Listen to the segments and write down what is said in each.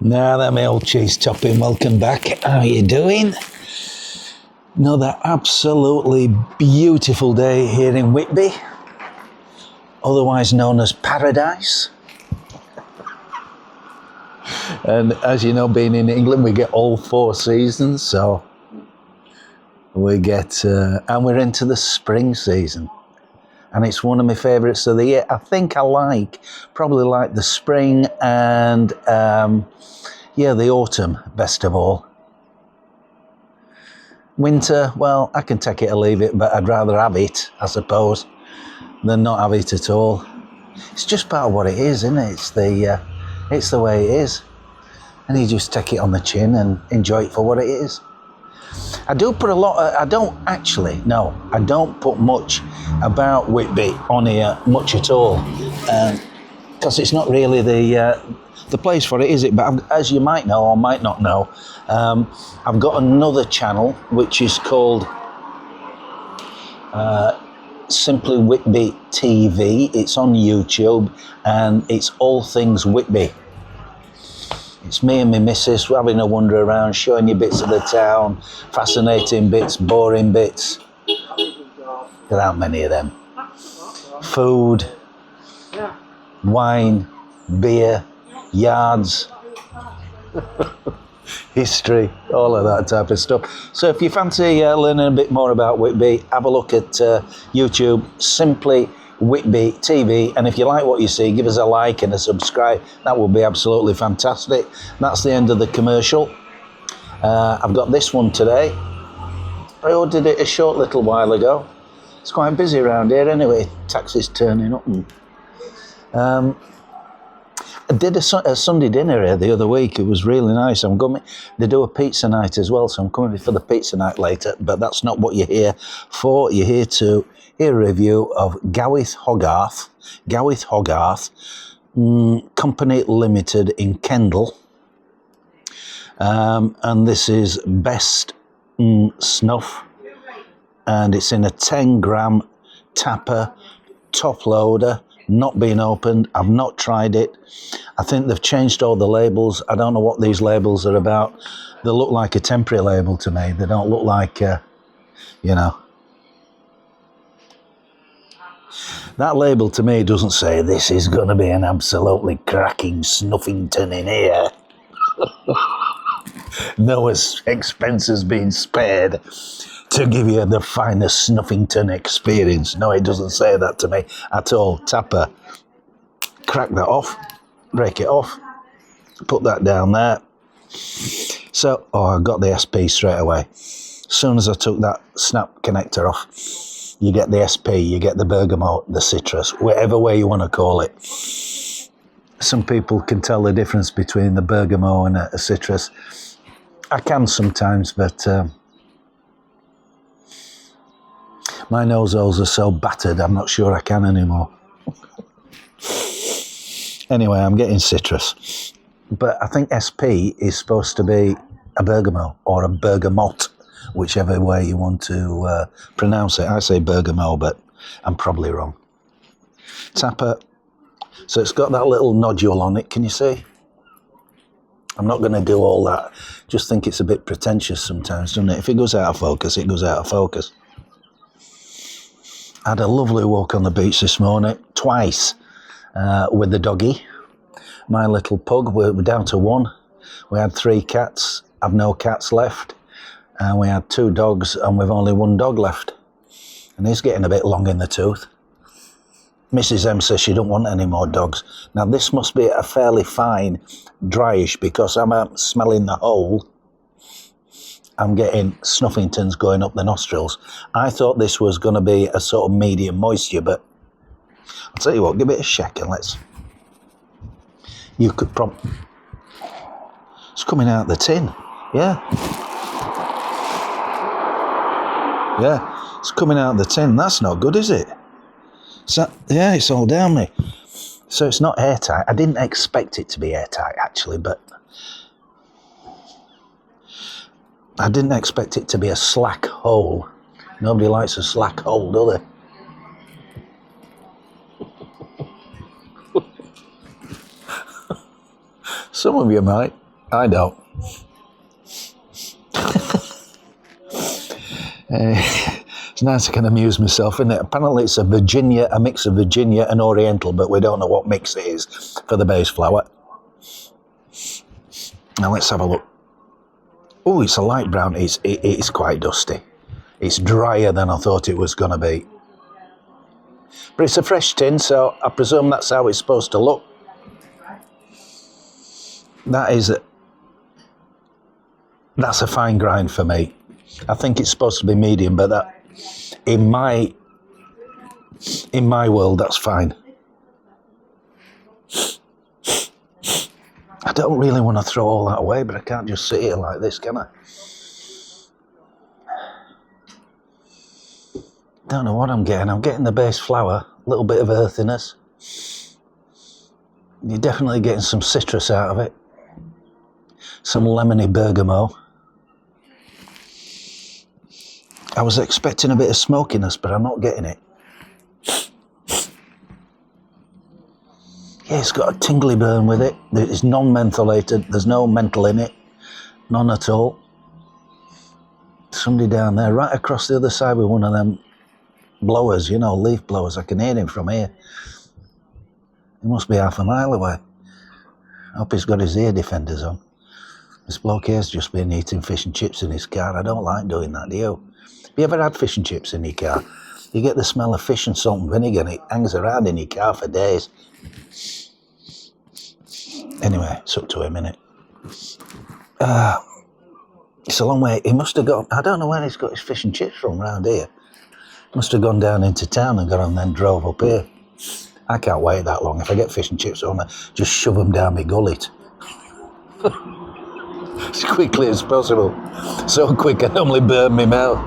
Now then, my old cheese topping, welcome back. How are you doing? Another absolutely beautiful day here in Whitby, otherwise known as Paradise. And as you know, being in England, we get all 4 seasons, so we get, and we're into the spring season. And it's one of my favourites of the year. I think probably like the spring and, the autumn best of all. Winter, well, I can take it or leave it, but I'd rather have it, I suppose, than not have it at all. It's just part of what it is, isn't it? It's the way it is. And you just take it on the chin and enjoy it for what it is. I do put I don't put much about Whitby on here, much at all, because it's not really the place for it, is it? But as you might know or might not know, I've got another channel which is called Simply Whitby TV. It's on YouTube and it's all things Whitby. It's me and my missus having a wander around, showing you bits of the town, fascinating bits, boring bits. There aren't many of them. Food, wine, beer, yards, history, all of that type of stuff. So if you fancy learning a bit more about Whitby, have a look at YouTube, Simply Whitby TV, and if you like what you see, give us a like and a subscribe. That would be absolutely fantastic. That's the end of the commercial. I've got this one today. I ordered it a short little while ago. It's quite busy around here anyway, taxis turning up. And I did a Sunday dinner here the other week. It was really nice. They do a pizza night as well, so I'm coming for the pizza night later, but that's not what you're here for. You're here to hear a review of Gawith Hoggarth, Company Limited in Kendal. And this is Best Snuff, and it's in a 10-gram tapper, top loader, not been opened. I've not tried it. I think they've changed all the labels. I don't know what these labels are about. They look like a temporary label to me. They don't look like, That label to me doesn't say this is going to be an absolutely cracking Snuffington in here. No expense has been spared to give you the finest Snuffington experience. No, it doesn't say that to me at all. Tapper, crack that off, break it off, put that down there. So, I got the SP straight away. As soon as I took that snap connector off, you get the SP, you get the bergamot, the citrus, whatever way you want to call it. Some people can tell the difference between the bergamot and a citrus. I can sometimes, but my nose holes are so battered, I'm not sure I can anymore. Anyway, I'm getting citrus. But I think SP is supposed to be a bergamot or a bergamot, whichever way you want to pronounce it. I say bergamot, but I'm probably wrong. Tapper. So it's got that little nodule on it, can you see? I'm not going to do all that. Just think it's a bit pretentious sometimes, doesn't it? If it goes out of focus, it goes out of focus. I had a lovely walk on the beach this morning, twice, with the doggy. My little pug, we're down to 1. We had 3 cats, I've no cats left. And we had 2 dogs, and we've only 1 dog left. And he's getting a bit long in the tooth. Mrs. M says she don't want any more dogs. Now this must be a fairly fine dryish, because I'm out smelling the hole. I'm getting Snuffingtons going up the nostrils. I thought this was going to be a sort of medium moisture, but I'll tell you what, give it a shake and let's... You could probably... It's coming out the tin, yeah. Yeah, it's coming out the tin. That's not good, is it? So, yeah, it's all down me. So it's not airtight. I didn't expect it to be airtight, actually, but I didn't expect it to be a slack hole. Nobody likes a slack hole, do they? Some of you might. I don't. It's nice I can amuse myself, isn't it? Apparently it's a mix of Virginia and Oriental, but we don't know what mix it is for the base flour. Now let's have a look. Oh, it's a light brown. It's quite dusty. It's drier than I thought it was going to be. But it's a fresh tin, so I presume that's how it's supposed to look. That's a fine grind for me. I think it's supposed to be medium, but that in my world, that's fine. I don't really want to throw all that away, but I can't just sit here like this, can I? Don't know what I'm getting. I'm getting the base flour, a little bit of earthiness. You're definitely getting some citrus out of it. Some lemony bergamot. I was expecting a bit of smokiness, but I'm not getting it. Yeah, it's got a tingly burn with it. It's non-mentholated. There's no menthol in it. None at all. Somebody down there, right across the other side with one of them blowers, you know, leaf blowers. I can hear him from here. He must be half a mile away. I hope he's got his ear defenders on. This bloke here's just been eating fish and chips in his car. I don't like doing that, do you? Have you ever had fish and chips in your car? You get the smell of fish and salt and vinegar and it hangs around in your car for days. Anyway, it's up to him, innit? It's a long way. He must have got, I don't know where he's got his fish and chips from around here. Must have gone down into town and got on, then drove up here. I can't wait that long. If I get fish and chips, I want to just shove them down my gullet. As quickly as possible. So quick I normally burn my mouth.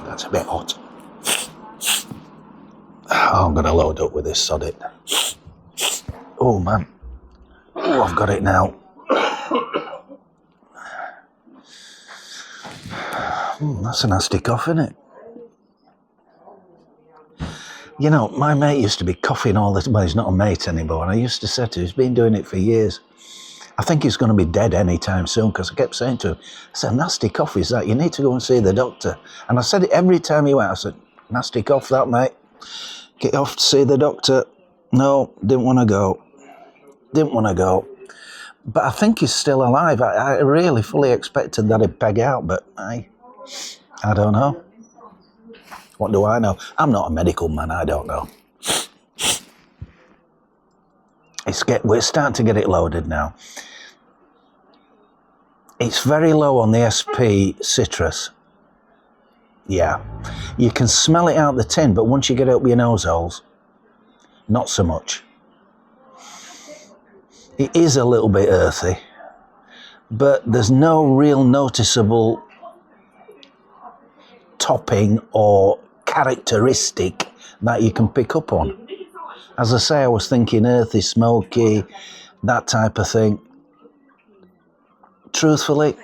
That's a bit hot. Oh, I'm going to load up with this sod. Oh, man. Oh, I've got it now. That's a nasty cough, isn't it? You know, my mate used to be coughing all the time. Well, he's not a mate anymore. And I used to say to him, he's been doing it for years. I think he's going to be dead anytime soon, because I kept saying to him, it's a nasty cough, is that? You need to go and see the doctor. And I said it every time he went. I said, nasty cough that, mate. Get off to see the doctor. No, didn't want to go. Didn't want to go. But I think he's still alive. I really fully expected that he'd peg out, but I don't know. What do I know? I'm not a medical man, I don't know. We're starting to get it loaded now. It's very low on the SP citrus. Yeah. You can smell it out the tin, but once you get it up your nose holes, not so much. It is a little bit earthy, but there's no real noticeable topping or characteristic that you can pick up on. As I say, I was thinking earthy, smoky, that type of thing. Truthfully,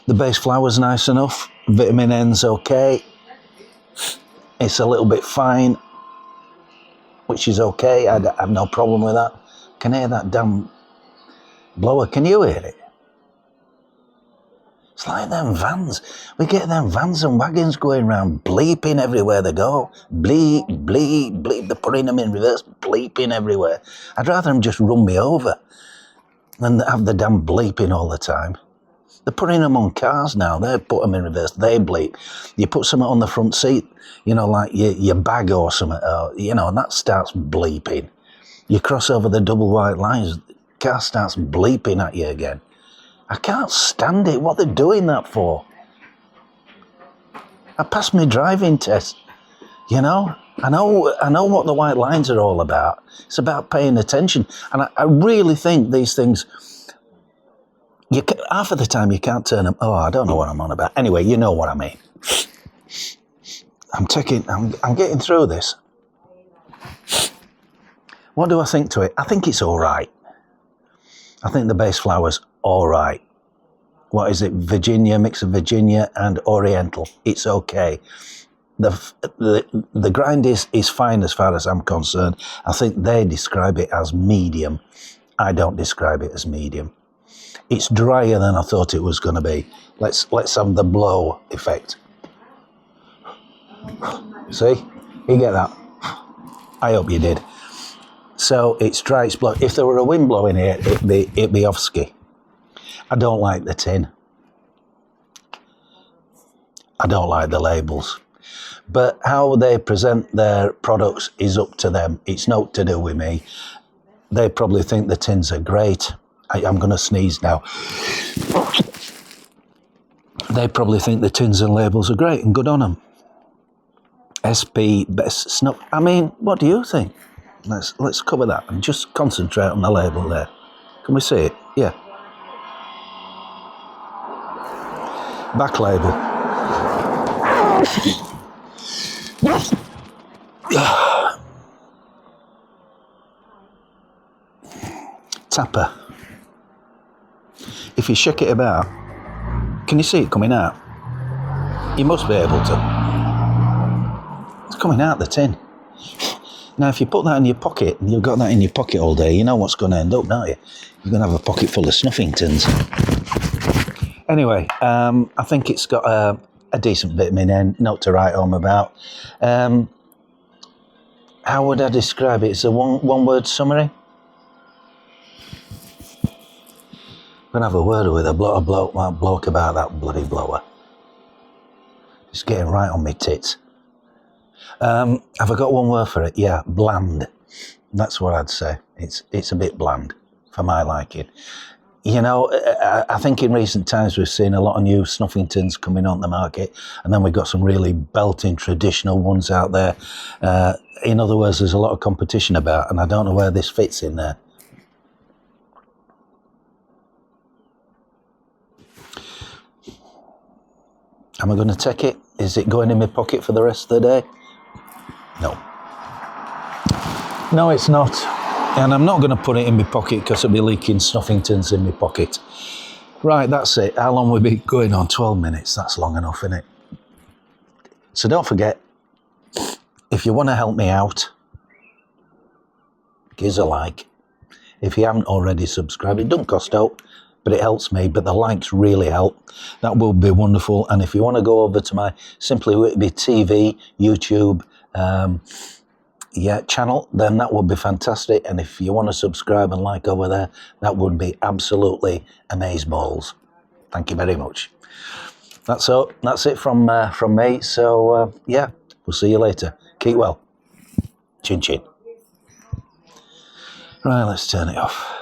the base flour's nice enough. Vitamin N's okay. It's a little bit fine, which is okay. I have no problem with that. Can hear that damn blower. Can you hear it? It's like them vans. We get them vans and wagons going around bleeping everywhere they go. Bleep, bleep, bleep. They're putting them in reverse, bleeping everywhere. I'd rather them just run me over than have the damn bleeping all the time. They're putting them on cars now. They put them in reverse. They bleep. You put something on the front seat, you know, like your bag or something, you know, and that starts bleeping. You cross over the double white lines, the car starts bleeping at you again. I can't stand it. What they're doing that for? I passed my driving test, you know. I know what the white lines are all about. It's about paying attention. And I really think these things, half of the time you can't turn them. Oh, I don't know what I'm on about. Anyway, you know what I mean. I'm getting through this. What do I think to it? I think it's all right. I think the base flour's all right. What is it? Virginia, mix of Virginia and Oriental. It's okay. The grind is fine as far as I'm concerned. I think they describe it as medium. I don't describe it as medium. It's drier than I thought it was going to be. Let's have the blow effect. See? You get that? I hope you did. So it's dry, it's blow. If there were a wind blowing here, it'd be off-ski. I don't like the tin. I don't like the labels. But how they present their products is up to them. It's not to do with me. They probably think the tins are great. I'm going to sneeze now. They probably think the tins and labels are great and good on them. SP, best snuff. I mean, what do you think? Let's cover that and just concentrate on the label there. Can we see it? Yeah. Back label. Tapper. If you shake it about, can you see it coming out? You must be able to. It's coming out the tin. Now, if you put that in your pocket, and you've got that in your pocket all day, you know what's going to end up, don't you? You're going to have a pocket full of snuffing tins. Anyway, I think it's got a decent vitamin N, not to write home about. How would I describe it? It's a one-word summary. I'm going to have a word with a bloke about that bloody blower. It's getting right on me tits. Have I got one word for it? Yeah, bland. That's what I'd say. It's a bit bland for my liking. You know, I think in recent times we've seen a lot of new snuffing tins coming on the market, and then we've got some really belting traditional ones out there. In other words, there's a lot of competition about, and I don't know where this fits in there. Am I going to take it? Is it going in my pocket for the rest of the day? No. No, it's not. And I'm not going to put it in my pocket because it'll be leaking snuffing tins in my pocket. Right, that's it. How long will we be going on? 12 minutes. That's long enough, isn't it? So don't forget, if you want to help me out, give us a like. If you haven't already subscribed, it doesn't cost out, but it helps me. But the likes really help. That will be wonderful. And if you want to go over to my Simply Whitby TV, YouTube, channel, then that would be fantastic. And if you want to subscribe and like over there, that would be absolutely amazeballs. Thank you very much. That's it from me. So we'll see you later. Keep well. Chin chin. Right, let's turn it off.